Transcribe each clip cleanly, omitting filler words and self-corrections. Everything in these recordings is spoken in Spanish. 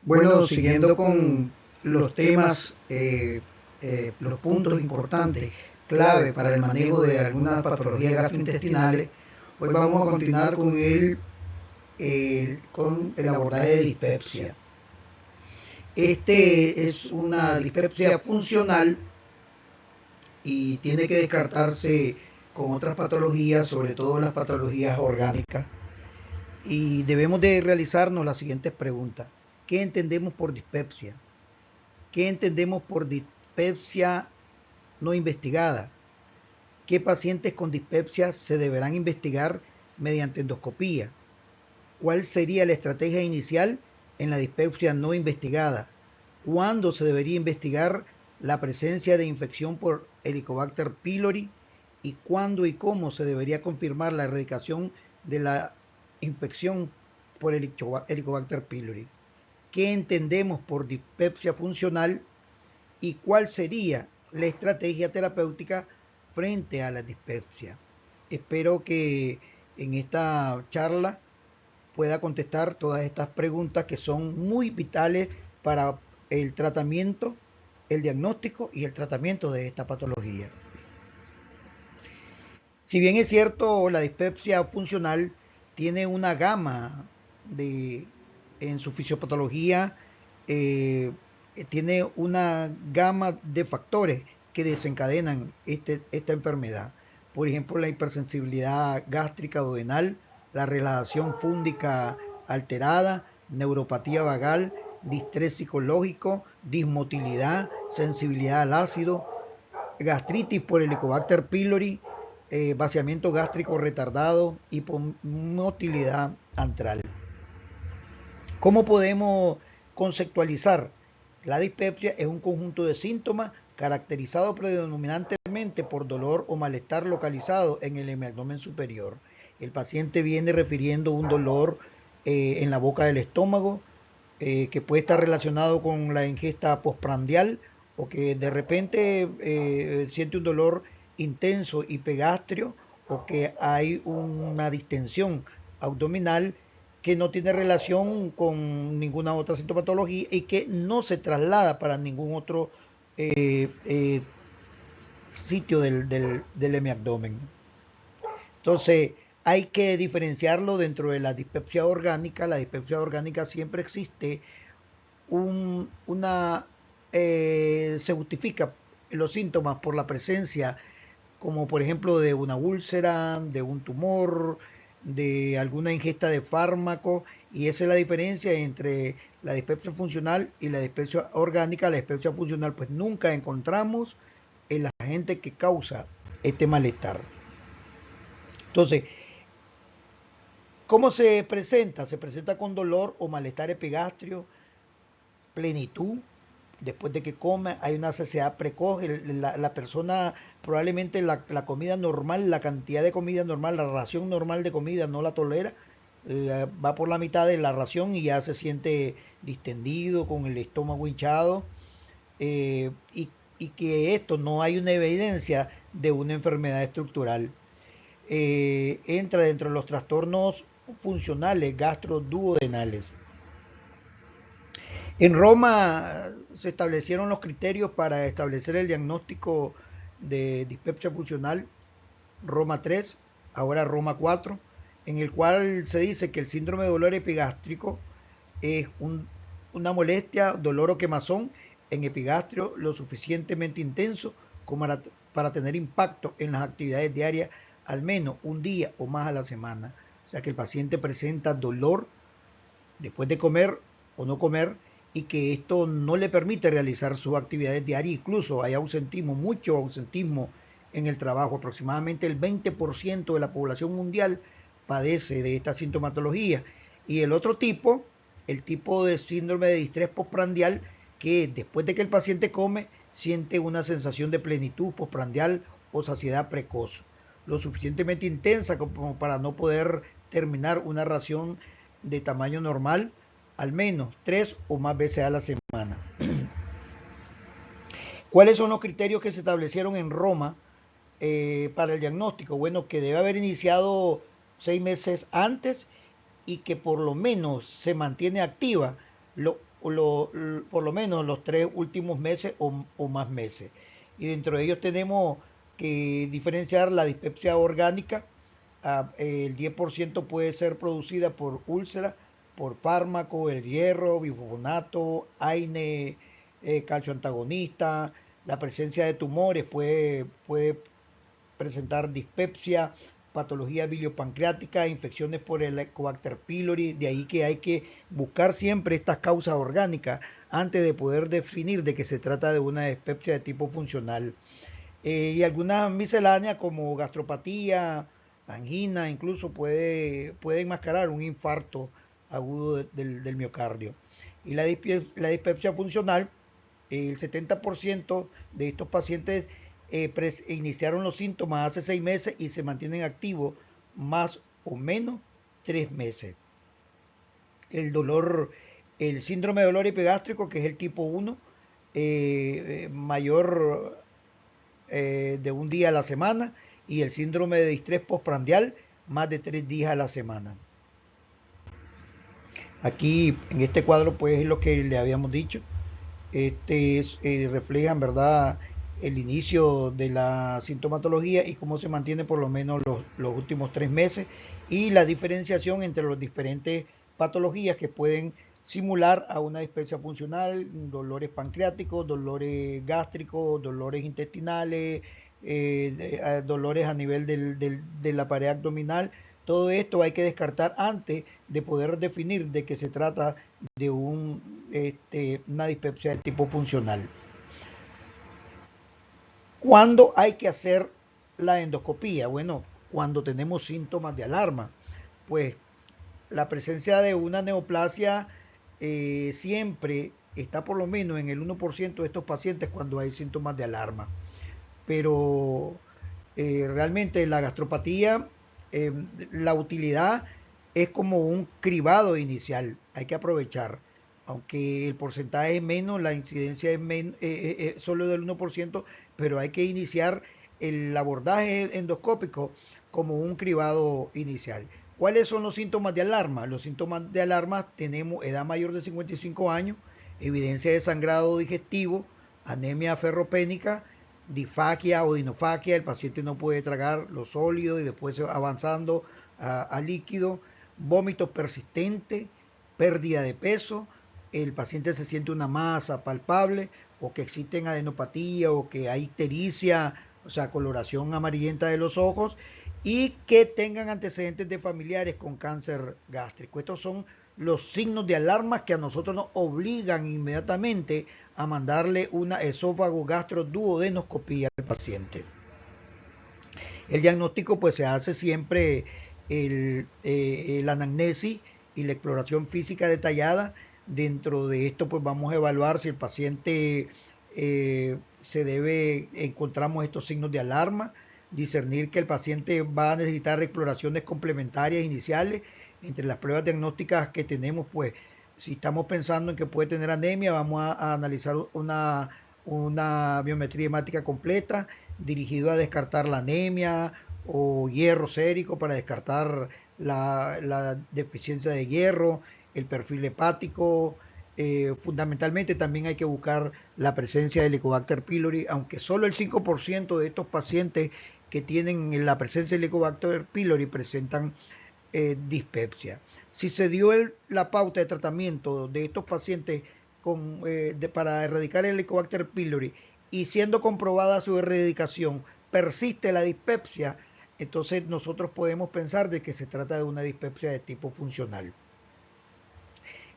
Bueno, siguiendo con los temas, los puntos importantes, clave para el manejo de algunas patologías gastrointestinales, hoy vamos a continuar con el abordaje de dispepsia. Este es una dispepsia funcional y tiene que descartarse con otras patologías, sobre todo las patologías orgánicas. Y debemos de realizarnos las siguientes preguntas. ¿Qué entendemos por dispepsia? ¿Qué entendemos por dispepsia no investigada? ¿Qué pacientes con dispepsia se deberán investigar mediante endoscopía? ¿Cuál sería la estrategia inicial en la dispepsia no investigada? ¿Cuándo se debería investigar la presencia de infección por Helicobacter pylori? ¿Y cuándo y cómo se debería confirmar la erradicación de la infección por Helicobacter pylori? ¿Qué entendemos por dispepsia funcional? ¿Y cuál sería la estrategia terapéutica frente a la dispepsia? Espero que en esta charla pueda contestar todas estas preguntas que son muy vitales para el tratamiento, el diagnóstico y el tratamiento de esta patología. Si bien es cierto, la dispepsia funcional tiene una gama en su fisiopatología, eh, tiene una gama de factores que desencadenan esta enfermedad. Por ejemplo, la hipersensibilidad gástrica duodenal, la relajación fúndica alterada, neuropatía vagal, distrés psicológico, dismotilidad, sensibilidad al ácido, gastritis por Helicobacter pylori, vaciamiento gástrico retardado, hipomotilidad antral. ¿Cómo podemos conceptualizar? La dispepsia es un conjunto de síntomas caracterizado predominantemente por dolor o malestar localizado en el hemiabdomen superior. El paciente viene refiriendo un dolor en la boca del estómago, que puede estar relacionado con la ingesta postprandial o que de repente siente un dolor intenso hipegastrio o que hay una distensión abdominal que no tiene relación con ninguna otra sintomatología y que no se traslada para ningún otro eh, eh, sitio del hemiabdomen. Entonces, hay que diferenciarlo dentro de la dispepsia orgánica. La dispepsia orgánica siempre existe se justifica los síntomas por la presencia, como por ejemplo de una úlcera, de un tumor, de alguna ingesta de fármaco, y esa es la diferencia entre la dispepsia funcional y la dispepsia orgánica. La dispepsia funcional, pues nunca encontramos el agente que causa este malestar. Entonces, ¿cómo se presenta? Se presenta con dolor o malestar epigastrio, plenitud, después de que come, hay una saciedad precoz, la persona probablemente la comida normal, la cantidad de comida normal, la ración normal de comida no la tolera, va por la mitad de la ración y ya se siente distendido, con el estómago hinchado, eh, y, y que esto no hay una evidencia de una enfermedad estructural. Entra dentro de los trastornos funcionales gastroduodenales. En Roma se establecieron los criterios para establecer el diagnóstico de dispepsia funcional, Roma 3, ahora Roma 4, en el cual se dice que el síndrome de dolor epigástrico es una molestia, dolor o quemazón en epigastrio lo suficientemente intenso como para tener impacto en las actividades diarias al menos un día o más a la semana. O sea que el paciente presenta dolor después de comer o no comer y que esto no le permite realizar sus actividades diarias. Incluso hay ausentismo, mucho ausentismo en el trabajo. Aproximadamente el 20% de la población mundial padece de esta sintomatología. Y el otro tipo, el tipo de síndrome de distrés postprandial, que después de que el paciente come, siente una sensación de plenitud postprandial o saciedad precoz, lo suficientemente intensa como para no poder terminar una ración de tamaño normal al menos 3 o más veces a la semana. ¿Cuáles son los criterios que se establecieron en Roma para el diagnóstico? Bueno, que debe haber iniciado 6 meses antes y que por lo menos se mantiene activa por lo menos los 3 últimos meses o más meses. Y dentro de ellos tenemos que diferenciar la dispepsia orgánica. El 10% puede ser producida por úlcera, por fármaco, el hierro, bifonato, AINE, calcio antagonista. La presencia de tumores puede presentar dispepsia, patología biliopancreática, infecciones por el Helicobacter pylori. De ahí que hay que buscar siempre estas causas orgánicas antes de poder definir de que se trata de una dispepsia de tipo funcional. Y algunas misceláneas como gastropatía, angina, incluso puede enmascarar un infarto agudo del miocardio. Y la dispepsia funcional, el 70% de estos pacientes iniciaron los síntomas hace 6 meses y se mantienen activos más o menos 3 meses. El dolor, el síndrome de dolor epigástrico, que es el tipo 1, mayor de un día a la semana, y el síndrome de distrés postprandial, más de 3 días a la semana. Aquí en este cuadro pues es lo que le habíamos dicho. Reflejan, ¿verdad?, el inicio de la sintomatología y cómo se mantiene por lo menos los últimos 3 meses, y la diferenciación entre las diferentes patologías que pueden simular a una dispepsia funcional: dolores pancreáticos, dolores gástricos, dolores intestinales, dolores a nivel de la pared abdominal. Todo esto hay que descartar antes de poder definir de qué se trata de una dispepsia de tipo funcional. ¿Cuándo hay que hacer la endoscopía? Bueno, cuando tenemos síntomas de alarma. Pues la presencia de una neoplasia siempre está por lo menos en el 1% de estos pacientes cuando hay síntomas de alarma. Pero realmente la gastropatía, eh, la utilidad es como un cribado inicial, hay que aprovechar. Aunque el porcentaje es menos, la incidencia es solo del 1%, pero hay que iniciar el abordaje endoscópico como un cribado inicial. ¿Cuáles son los síntomas de alarma? Los síntomas de alarma: tenemos edad mayor de 55 años, evidencia de sangrado digestivo, anemia ferropénica, disfagia o dinofagia, el paciente no puede tragar los sólidos y después avanzando a líquido, vómitos persistentes, pérdida de peso, el paciente se siente una masa palpable, o que existen adenopatía, o que hay ictericia, o sea, coloración amarillenta de los ojos, y que tengan antecedentes de familiares con cáncer gástrico. Estos son los signos de alarma que a nosotros nos obligan inmediatamente a mandarle una esófago gastroduodenoscopía al paciente. El diagnóstico pues se hace siempre el anamnesis y la exploración física detallada. Dentro de esto pues vamos a evaluar si el paciente encontramos estos signos de alarma, discernir que el paciente va a necesitar exploraciones complementarias iniciales. Entre las pruebas diagnósticas que tenemos, pues si estamos pensando en que puede tener anemia, vamos a analizar una biometría hemática completa dirigido a descartar la anemia, o hierro sérico para descartar la deficiencia de hierro, el perfil hepático. Fundamentalmente también hay que buscar la presencia del Helicobacter pylori, aunque solo el 5% de estos pacientes que tienen la presencia del Helicobacter pylori presentan dispepsia. Si se dio la pauta de tratamiento de estos pacientes para erradicar el Helicobacter pylori, y siendo comprobada su erradicación persiste la dispepsia, entonces nosotros podemos pensar de que se trata de una dispepsia de tipo funcional.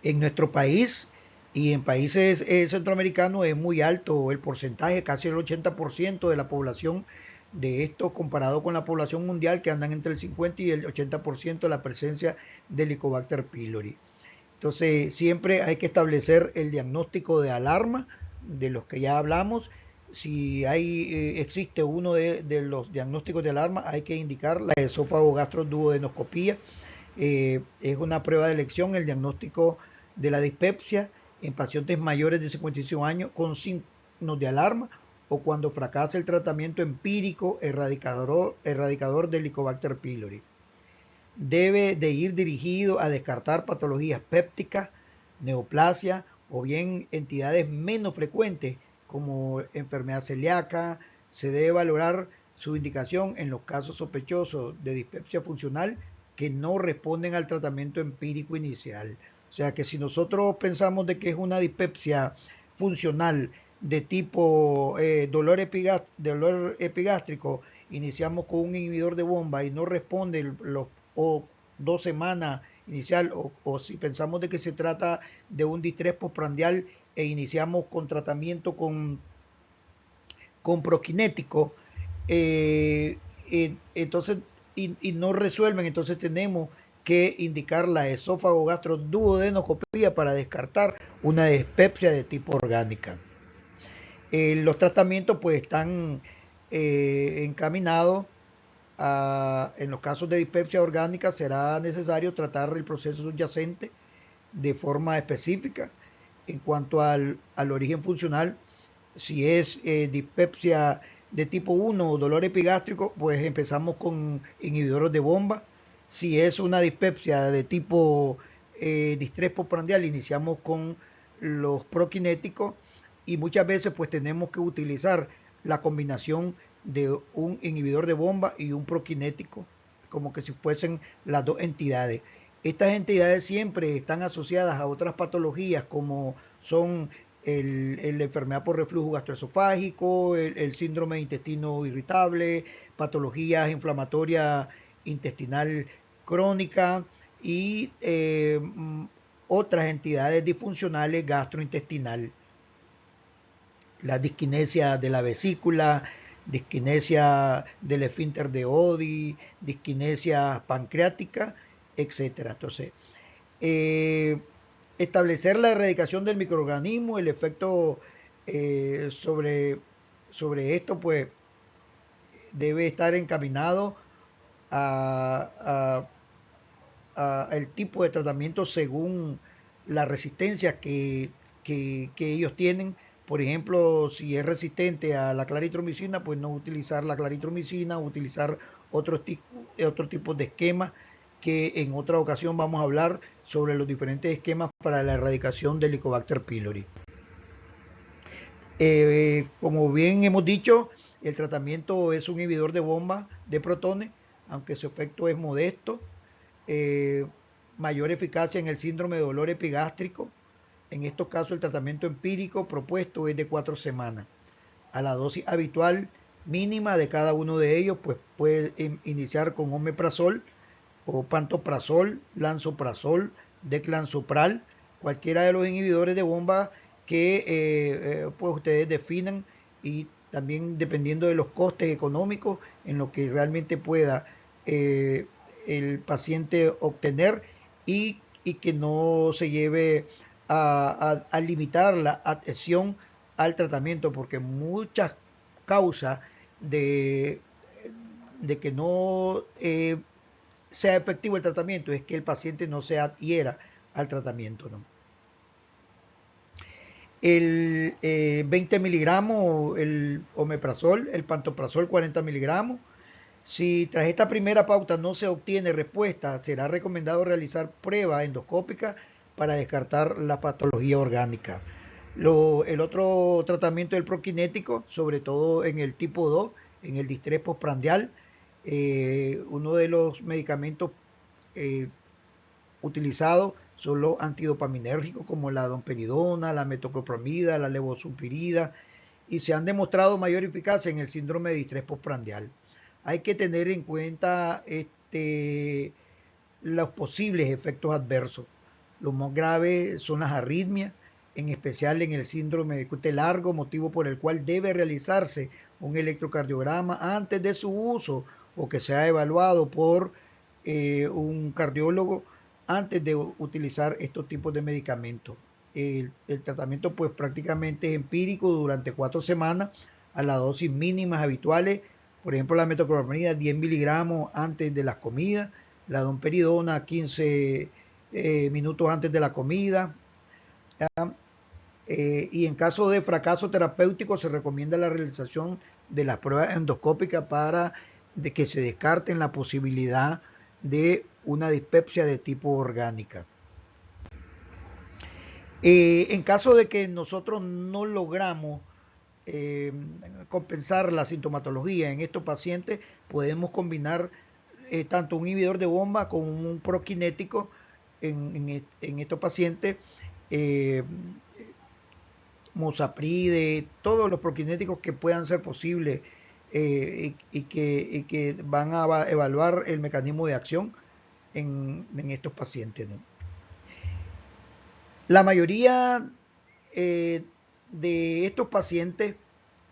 En nuestro país y en países centroamericanos es muy alto el porcentaje, casi el 80% de la población de esto, comparado con la población mundial, que andan entre el 50 y el 80% de la presencia del Helicobacter pylori. Entonces siempre hay que establecer el diagnóstico de alarma de los que ya hablamos. Si existe uno de los diagnósticos de alarma, hay que indicar la esófago gastroduodenoscopía. Es una prueba de elección el diagnóstico de la dispepsia en pacientes mayores de 55 años con signos de alarma, o cuando fracasa el tratamiento empírico erradicador del Helicobacter pylori. Debe de ir dirigido a descartar patologías pépticas, neoplasia o bien entidades menos frecuentes como enfermedad celíaca, se debe valorar su indicación en los casos sospechosos de dispepsia funcional que no responden al tratamiento empírico inicial. O sea que si nosotros pensamos de que es una dispepsia funcional de tipo dolor epigástrico, iniciamos con un inhibidor de bomba y no responde o 2 semanas inicial, o si pensamos de que se trata de un distrés postprandial e iniciamos con tratamiento con proquinético, entonces y no resuelven, entonces tenemos que indicar la esófago gastroduodenoscopía para descartar una dispepsia de tipo orgánica. Los tratamientos pues están encaminados en los casos de dispepsia orgánica será necesario tratar el proceso subyacente de forma específica. En cuanto al origen funcional, si es dispepsia de tipo 1 o dolor epigástrico, pues empezamos con inhibidores de bomba. Si es una dispepsia de tipo distrés postprandial, iniciamos con los proquinéticos y muchas veces pues tenemos que utilizar la combinación de un inhibidor de bomba y un proquinético, como que si fuesen las dos entidades. Estas entidades siempre están asociadas a otras patologías como son la enfermedad por reflujo gastroesofágico, el síndrome de intestino irritable, patologías inflamatorias intestinal crónica y otras entidades disfuncionales gastrointestinal. La disquinesia de la vesícula, disquinesia del esfínter de Oddi, disquinesia pancreática, etcétera. Entonces, eh, establecer la erradicación del microorganismo, el efecto sobre esto, pues debe estar encaminado a, el tipo de tratamiento según la resistencia que ellos tienen. Por ejemplo, si es resistente a la claritromicina, pues no utilizar la claritromicina, utilizar otro tipo de esquemas que en otra ocasión vamos a hablar sobre los diferentes esquemas para la erradicación del Helicobacter pylori. Como bien hemos dicho, el tratamiento es un inhibidor de bomba de protones, aunque su efecto es modesto. Eh, Mayor eficacia en el síndrome de dolor epigástrico. En estos casos el tratamiento empírico propuesto es de 4 semanas. A la dosis habitual mínima de cada uno de ellos, pues puede iniciar con omeprazol o pantoprazol, lansoprazol, declansopral, cualquiera de los inhibidores de bomba que pues ustedes definan y también dependiendo de los costes económicos en lo que realmente pueda el paciente obtener y que no se lleve a limitar la adhesión al tratamiento porque muchas causas de que no sea efectivo el tratamiento es que el paciente no se adhiera al tratamiento, ¿no? El 20 miligramos, el omeprazol, el pantoprazol 40 miligramos. Si tras esta primera pauta no se obtiene respuesta, será recomendado realizar pruebas endoscópicas para descartar la patología orgánica. El otro tratamiento del proquinético, sobre todo en el tipo 2, en el distrés postprandial, uno de los medicamentos utilizados son los antidopaminérgicos como la domperidona, la metoclopramida, la levosulfirida y se han demostrado mayor eficacia en el síndrome de distrés postprandial. Hay que tener en cuenta los posibles efectos adversos. Los más graves son las arritmias, en especial en el síndrome de QT largo, motivo por el cual debe realizarse un electrocardiograma antes de su uso o que sea evaluado por un cardiólogo antes de utilizar estos tipos de medicamentos. El tratamiento pues prácticamente es empírico durante 4 semanas a las dosis mínimas habituales. Por ejemplo, la metoclopramida 10 miligramos antes de las comidas, la domperidona 15 minutos antes de la comida. Y en caso de fracaso terapéutico se recomienda la realización de las pruebas endoscópicas para que se descarten la posibilidad de una dispepsia de tipo orgánica. En caso de que nosotros no logramos eh, compensar la sintomatología en estos pacientes, podemos combinar tanto un inhibidor de bomba como un prokinético en estos pacientes. eh, Mosapride, todos los prokinéticos que puedan ser posibles y que van a evaluar el mecanismo de acción en estos pacientes, ¿no? La mayoría de estos pacientes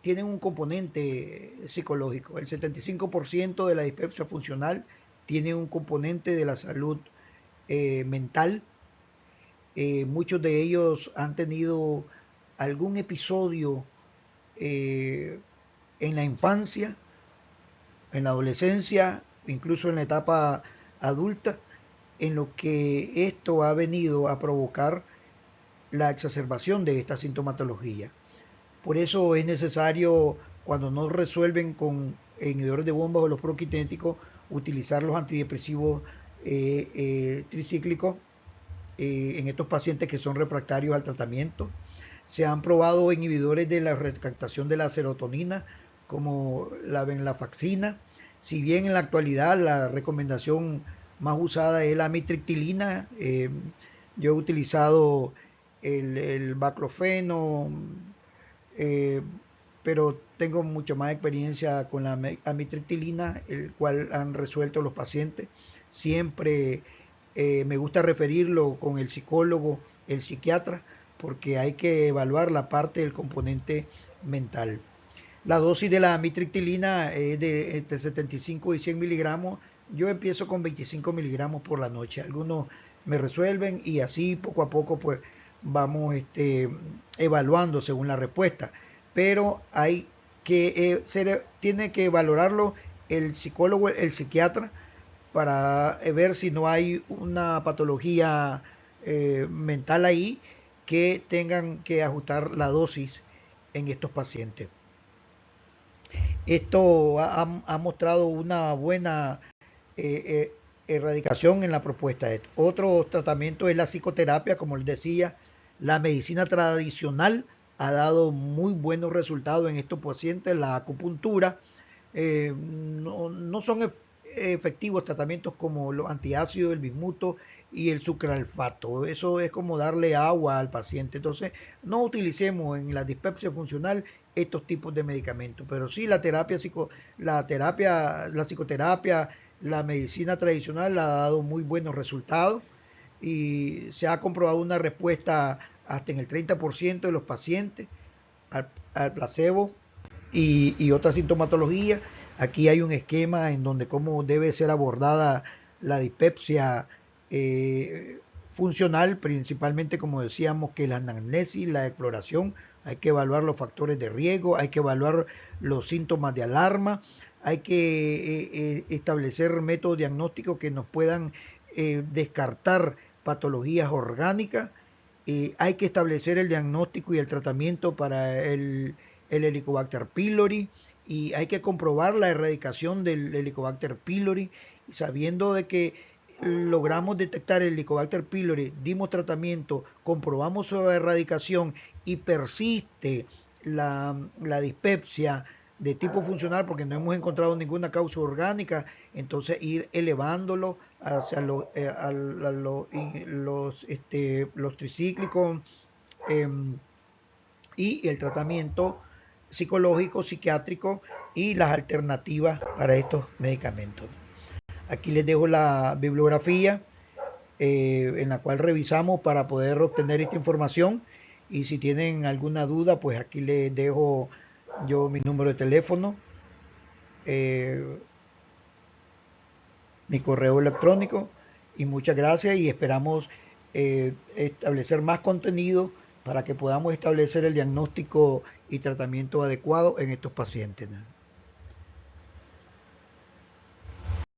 tienen un componente psicológico. El 75% de la dispepsia funcional tiene un componente de la salud mental. Muchos de ellos han tenido algún episodio eh, en la infancia, en la adolescencia, incluso en la etapa adulta, en lo que esto ha venido a provocar la exacerbación de esta sintomatología. Por eso es necesario, cuando no resuelven con inhibidores de bombas o los prokinéticos, utilizar los antidepresivos tricíclicos en estos pacientes que son refractarios al tratamiento. Se han probado inhibidores de la recaptación de la serotonina, como la venlafaxina. Si bien en la actualidad la recomendación más usada es la amitriptilina, yo he utilizado el baclofeno, eh, pero tengo mucho más experiencia con la amitriptilina, el cual han resuelto los pacientes. Siempre me gusta referirlo con el psicólogo, el psiquiatra, porque hay que evaluar la parte del componente mental. La dosis de la amitriptilina es de entre 75 y 100 miligramos. Yo empiezo con 25 miligramos por la noche. Algunos me resuelven y así poco a poco pues vamos evaluando según la respuesta. Pero hay que tiene que valorarlo el psicólogo, el psiquiatra, para ver si no hay una patología mental ahí que tengan que ajustar la dosis en estos pacientes. Esto ha mostrado una buena erradicación en la propuesta. Otro tratamiento es la psicoterapia, como les decía. La medicina tradicional ha dado muy buenos resultados en estos pacientes. La acupuntura no son efectivos tratamientos como los antiácidos, el bismuto y el sucralfato. Eso es como darle agua al paciente. Entonces, no utilicemos en la dispepsia funcional estos tipos de medicamentos, pero sí la psicoterapia, la medicina tradicional ha dado muy buenos resultados y se ha comprobado una respuesta hasta en el 30% de los pacientes al placebo y otra sintomatología. Aquí hay un esquema en donde cómo debe ser abordada la dispepsia funcional, principalmente como decíamos que la anamnesis, la exploración, hay que evaluar los factores de riesgo, hay que evaluar los síntomas de alarma, hay que establecer métodos diagnósticos que nos puedan descartar patologías orgánicas, hay que establecer el diagnóstico y el tratamiento para el Helicobacter pylori y hay que comprobar la erradicación del Helicobacter pylori, sabiendo de que logramos detectar el Helicobacter pylori, dimos tratamiento, comprobamos su erradicación y persiste la dispepsia de tipo funcional porque no hemos encontrado ninguna causa orgánica, entonces ir elevándolo hacia los tricíclicos eh, y el tratamiento psicológico, psiquiátrico y las alternativas para estos medicamentos. Aquí les dejo la bibliografía en la cual revisamos para poder obtener esta información y si tienen alguna duda, pues aquí les dejo yo mi número de teléfono, eh, mi correo electrónico y muchas gracias y esperamos establecer más contenido para que podamos establecer el diagnóstico y tratamiento adecuado en estos pacientes.